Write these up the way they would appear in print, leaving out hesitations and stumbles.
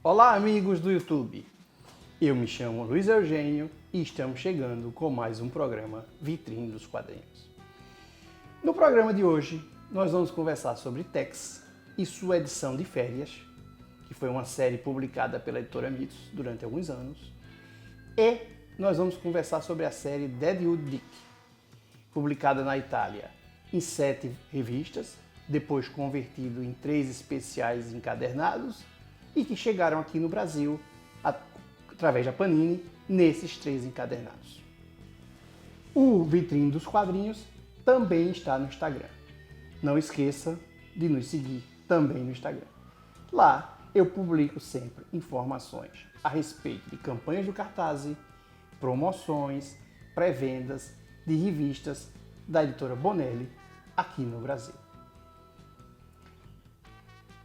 Olá, amigos do YouTube! Eu me chamo Luiz Eugênio e estamos chegando com mais um programa Vitrine dos Quadrinhos. No programa de hoje, nós vamos conversar sobre Tex e sua edição de férias, que foi uma série publicada pela editora Mitos durante alguns anos, e nós vamos conversar sobre a série Deadwood Dick, publicada na Itália em 7 revistas, depois convertido em 3 especiais encadernados e que chegaram aqui no Brasil através da Panini nesses 3 encadernados. O Vitrine dos Quadrinhos também está no Instagram. Não esqueça de nos seguir também no Instagram. Lá eu publico sempre informações a respeito de campanhas do Cartaz, promoções, pré-vendas de revistas da editora Bonelli aqui no Brasil.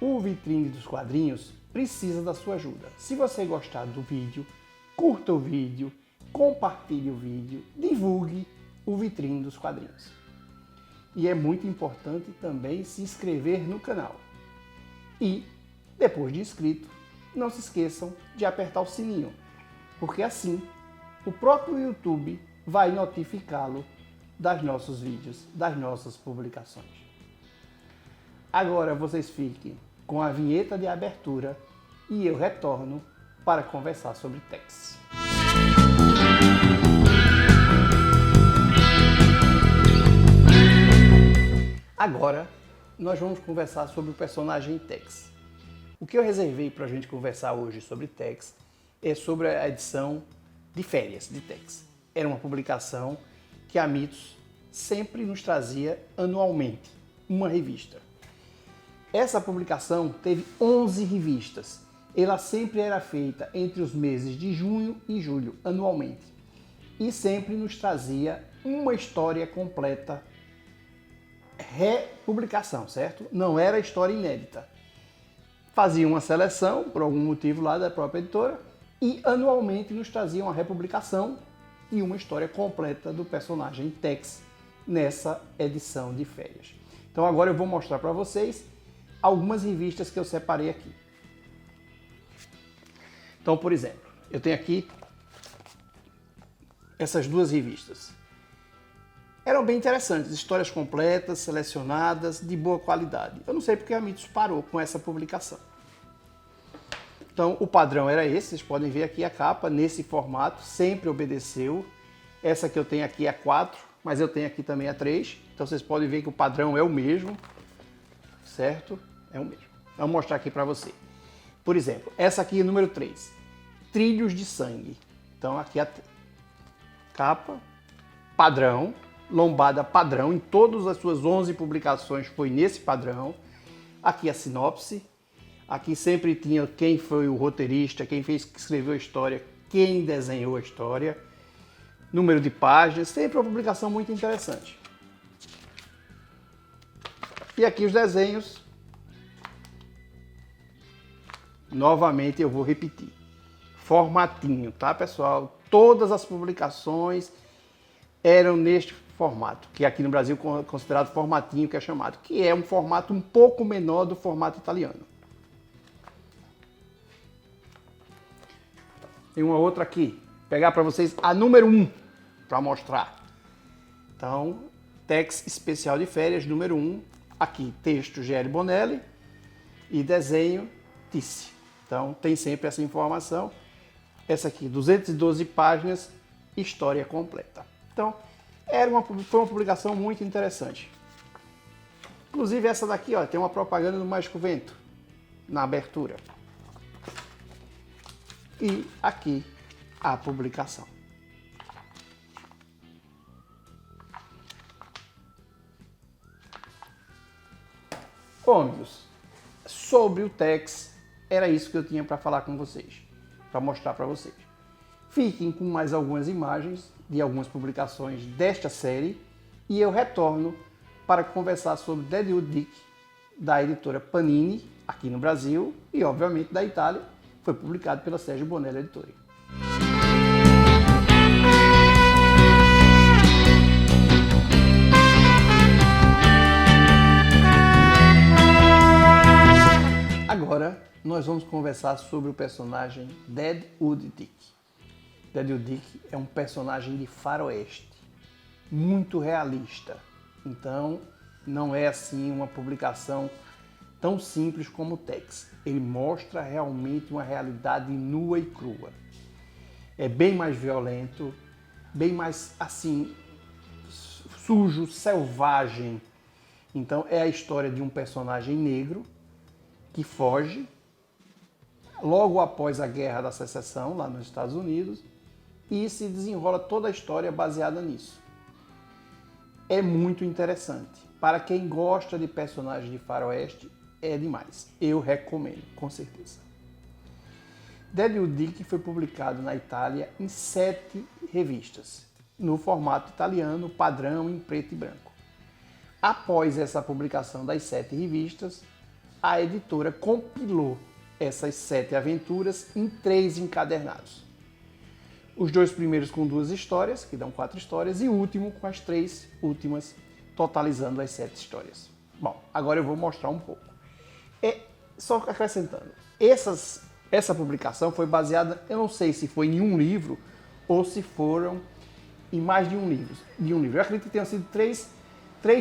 O Vitrine dos Quadrinhos precisa da sua ajuda. Se você gostar do vídeo, curta o vídeo, compartilhe o vídeo, divulgue o Vitrine dos Quadrinhos. E é muito importante também se inscrever no canal. E, depois de inscrito, não se esqueçam de apertar o sininho, porque assim o próprio YouTube vai notificá-lo dos nossos vídeos, das nossas publicações. Agora vocês fiquem com a vinheta de abertura e eu retorno para conversar sobre Tex. Agora nós vamos conversar sobre o personagem Tex. O que eu reservei para a gente conversar hoje sobre Tex é sobre a edição de férias de Tex. Era uma publicação que a Mitos sempre nos trazia anualmente, uma revista. Essa publicação teve 11 revistas. Ela sempre era feita entre os meses de junho e julho, anualmente. E sempre nos trazia uma história completa, republicação, certo? Não era história inédita. Fazia uma seleção, por algum motivo lá da própria editora, e anualmente nos trazia uma republicação e uma história completa do personagem Tex nessa edição de férias. Então agora eu vou mostrar para vocês algumas revistas que eu separei aqui. Então, por exemplo, eu tenho aqui essas 2 revistas. Eram bem interessantes, histórias completas, selecionadas, de boa qualidade. Eu não sei porque a Mitos parou com essa publicação. Então, o padrão era esse, vocês podem ver aqui a capa, nesse formato, sempre obedeceu. Essa que eu tenho aqui é a 4, mas eu tenho aqui também a 3. Então, vocês podem ver que o padrão é o mesmo, certo? É o mesmo. Vou mostrar aqui para você. Por exemplo, essa aqui é número 3, Trilhos de Sangue. Então aqui a capa, padrão, lombada padrão, em todas as suas 11 publicações foi nesse padrão. Aqui a sinopse, aqui sempre tinha quem foi o roteirista, quem escreveu a história, quem desenhou a história, número de páginas, sempre uma publicação muito interessante. E aqui os desenhos. Novamente eu vou repetir, formatinho, tá pessoal? Todas as publicações eram neste formato, que aqui no Brasil é considerado formatinho, que é chamado, que é um formato um pouco menor do formato italiano. Tem uma outra aqui, vou pegar para vocês a número 1, para mostrar. Então, Tex especial de férias, número 1, aqui texto G.L. Bonelli e desenho Tisse. Então tem sempre essa informação. Essa aqui, 212 páginas, história completa. Então foi uma publicação muito interessante. Inclusive essa daqui, ó, tem uma propaganda do Mágico Vento na abertura. E aqui a publicação. Bom, amigos, sobre o Tex, era isso que eu tinha para falar com vocês, para mostrar para vocês. Fiquem com mais algumas imagens de algumas publicações desta série e eu retorno para conversar sobre Deadwood Dick, da editora Panini, aqui no Brasil, e obviamente da Itália, foi publicado pela Sergio Bonelli Editore. nós vamos conversar sobre o personagem Deadwood Dick. Deadwood Dick é um personagem de faroeste, muito realista. Então, não é assim uma publicação tão simples como o Tex. Ele mostra realmente uma realidade nua e crua. É bem mais violento, bem mais assim sujo, selvagem. Então é a história de um personagem negro que foge logo após a Guerra da Secessão lá nos Estados Unidos e se desenrola toda a história baseada nisso. É muito interessante. Para quem gosta de personagens de faroeste, é demais. Eu recomendo, com certeza. Deadwood Dick foi publicado na Itália em 7 revistas, no formato italiano, padrão em preto e branco. Após essa publicação das 7 revistas, a editora compilou essas 7 aventuras em 3 encadernados. Os 2 primeiros com 2 histórias, que dão 4 histórias, e o último com as 3 últimas, totalizando as 7 histórias. Bom, agora eu vou mostrar um pouco. Só acrescentando, essa publicação foi baseada, eu não sei se foi em um livro ou se foram em mais de um livro. Eu acredito que tenham sido três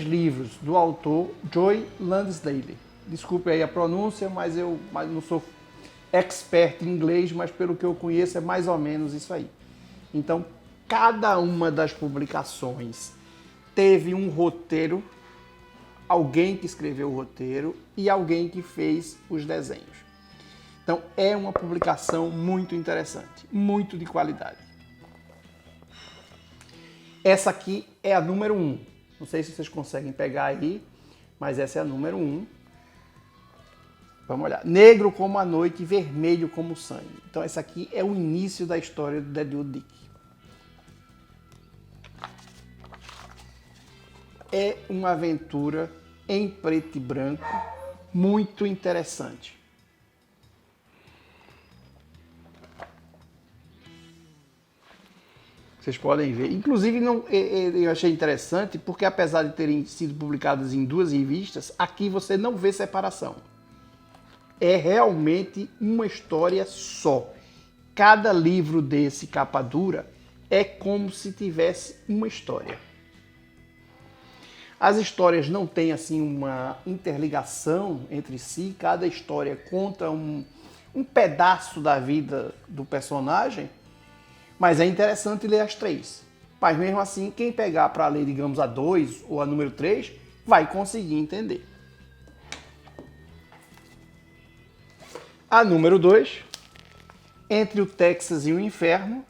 livros do autor Joy Lansdale. Desculpe aí a pronúncia, mas eu não sou expert em inglês, mas pelo que eu conheço é mais ou menos isso aí. Então, cada uma das publicações teve um roteiro, alguém que escreveu o roteiro e alguém que fez os desenhos. Então, é uma publicação muito interessante, muito de qualidade. Essa aqui é a número 1. Não sei se vocês conseguem pegar aí, mas essa é a número 1. Vamos olhar. Negro como a noite, vermelho como o sangue. Então, essa aqui é o início da história do Deadwood Dick. É uma aventura em preto e branco muito interessante. Vocês podem ver. Inclusive, eu achei interessante porque, apesar de terem sido publicadas em 2 revistas, aqui você não vê separação. É realmente uma história só. Cada livro desse capa dura é como se tivesse uma história. As histórias não têm assim uma interligação entre si, cada história conta um pedaço da vida do personagem, mas é interessante ler as 3. Mas mesmo assim, quem pegar para ler, digamos, a 2 ou a número 3, vai conseguir entender. A número 2, Entre o Texas e o Inferno.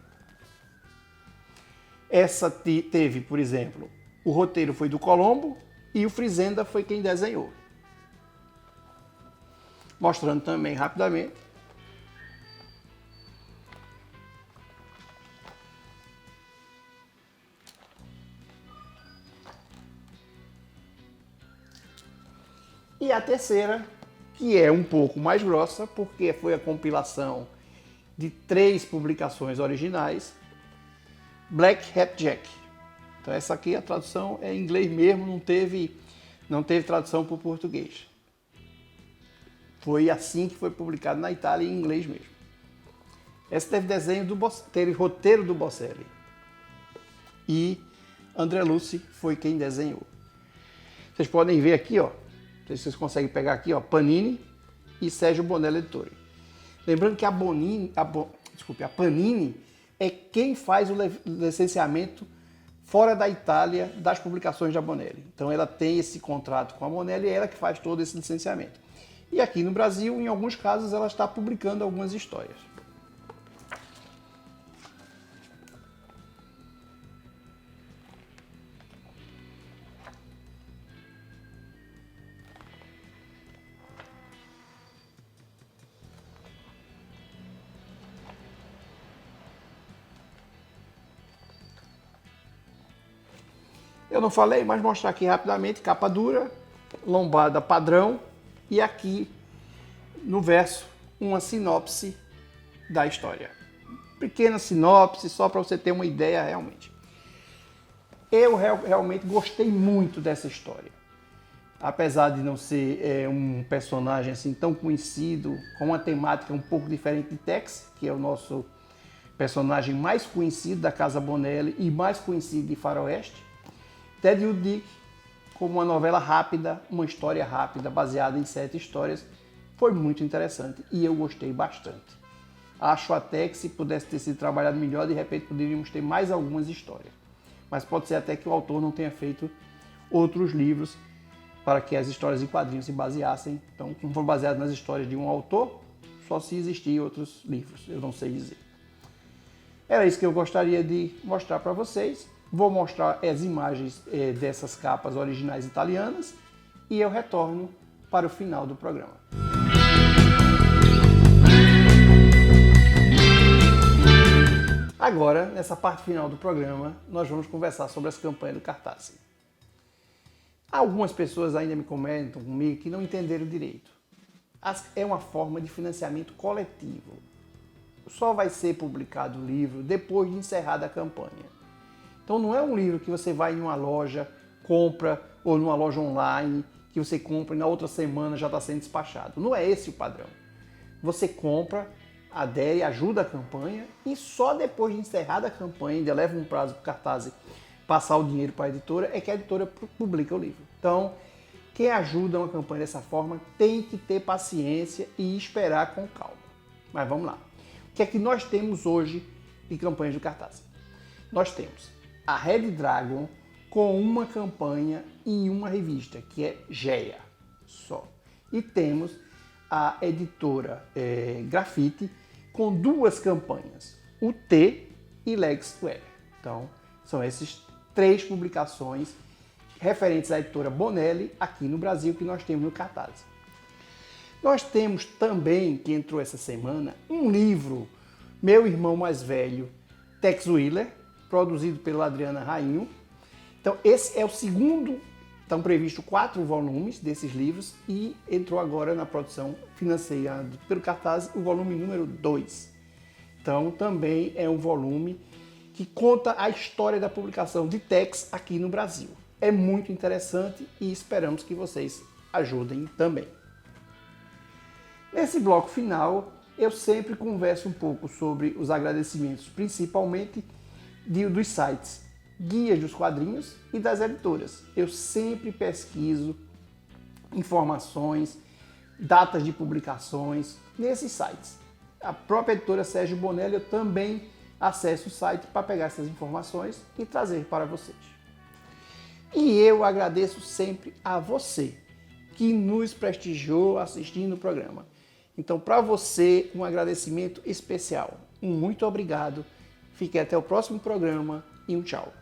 Essa teve, por exemplo, o roteiro foi do Colombo e o Frizenda foi quem desenhou. Mostrando também rapidamente. E a terceira, que é um pouco mais grossa, porque foi a compilação de 3 publicações originais, Black Hat Jack. Então essa aqui a tradução é em inglês mesmo, não teve tradução para o português. Foi assim que foi publicado na Itália em inglês mesmo. Essa teve roteiro do Bosselli. E André Lucy foi quem desenhou. Vocês podem ver aqui, ó. Não sei se vocês conseguem pegar aqui, ó, Panini e Sérgio Bonello Editore. Lembrando que a Panini é quem faz o licenciamento fora da Itália das publicações da Bonelli. Então ela tem esse contrato com a Bonelli e é ela que faz todo esse licenciamento. E aqui no Brasil, em alguns casos, ela está publicando algumas histórias. Eu não falei, mas mostrar aqui rapidamente, capa dura, lombada padrão e aqui no verso uma sinopse da história. Pequena sinopse, só para você ter uma ideia realmente. Eu realmente gostei muito dessa história. apesar de não ser um personagem assim tão conhecido, com uma temática um pouco diferente de Tex, que é o nosso personagem mais conhecido da Casa Bonelli e mais conhecido de Faroeste, Ted Wood Dick, como uma novela rápida, uma história rápida, baseada em 7 histórias, foi muito interessante e eu gostei bastante. Acho até que se pudesse ter sido trabalhado melhor, de repente poderíamos ter mais algumas histórias. Mas pode ser até que o autor não tenha feito outros livros para que as histórias em quadrinhos se baseassem. Então, como foram baseadas nas histórias de um autor, só se existir outros livros, eu não sei dizer. Era isso que eu gostaria de mostrar para vocês. Vou mostrar as imagens dessas capas originais italianas e eu retorno para o final do programa. Agora, nessa parte final do programa, nós vamos conversar sobre as campanhas do Cartaz. Algumas pessoas ainda me comentam comigo que não entenderam direito. É uma forma de financiamento coletivo. Só vai ser publicado o livro depois de encerrada a campanha. Então não é um livro que você vai em uma loja, compra, ou numa loja online, que você compra e na outra semana já está sendo despachado. Não é esse o padrão. Você compra, adere, ajuda a campanha e só depois de encerrada a campanha, ainda leva um prazo para o Cartaz passar o dinheiro para a editora, é que a editora publica o livro. Então, quem ajuda uma campanha dessa forma tem que ter paciência e esperar com calma. Mas vamos lá. O que é que nós temos hoje de campanhas do Cartaz? Nós temos a Red Dragon com uma campanha em uma revista, que é Geia, só. E temos a editora Grafite com 2 campanhas, o T e Lex Square. Então, são essas 3 publicações referentes à editora Bonelli aqui no Brasil que nós temos no Cartaz. Nós temos também, que entrou essa semana, um livro, Meu Irmão Mais Velho, Tex Willer, produzido pela Adriana Rainho. Então esse é o segundo, estão previstos 4 volumes desses livros e entrou agora na produção financiada pelo Cartaz o volume número 2. Então também é um volume que conta a história da publicação de Tex aqui no Brasil. É muito interessante e esperamos que vocês ajudem também. Nesse bloco final, eu sempre converso um pouco sobre os agradecimentos, principalmente dos sites, guias dos quadrinhos e das editoras. Eu sempre pesquiso informações, datas de publicações nesses sites. A própria editora Sérgio Bonelli, eu também acesso o site para pegar essas informações e trazer para vocês. E eu agradeço sempre a você que nos prestigiou assistindo o programa. Então, para você, um agradecimento especial. Um muito obrigado. Fique até o próximo programa e um tchau.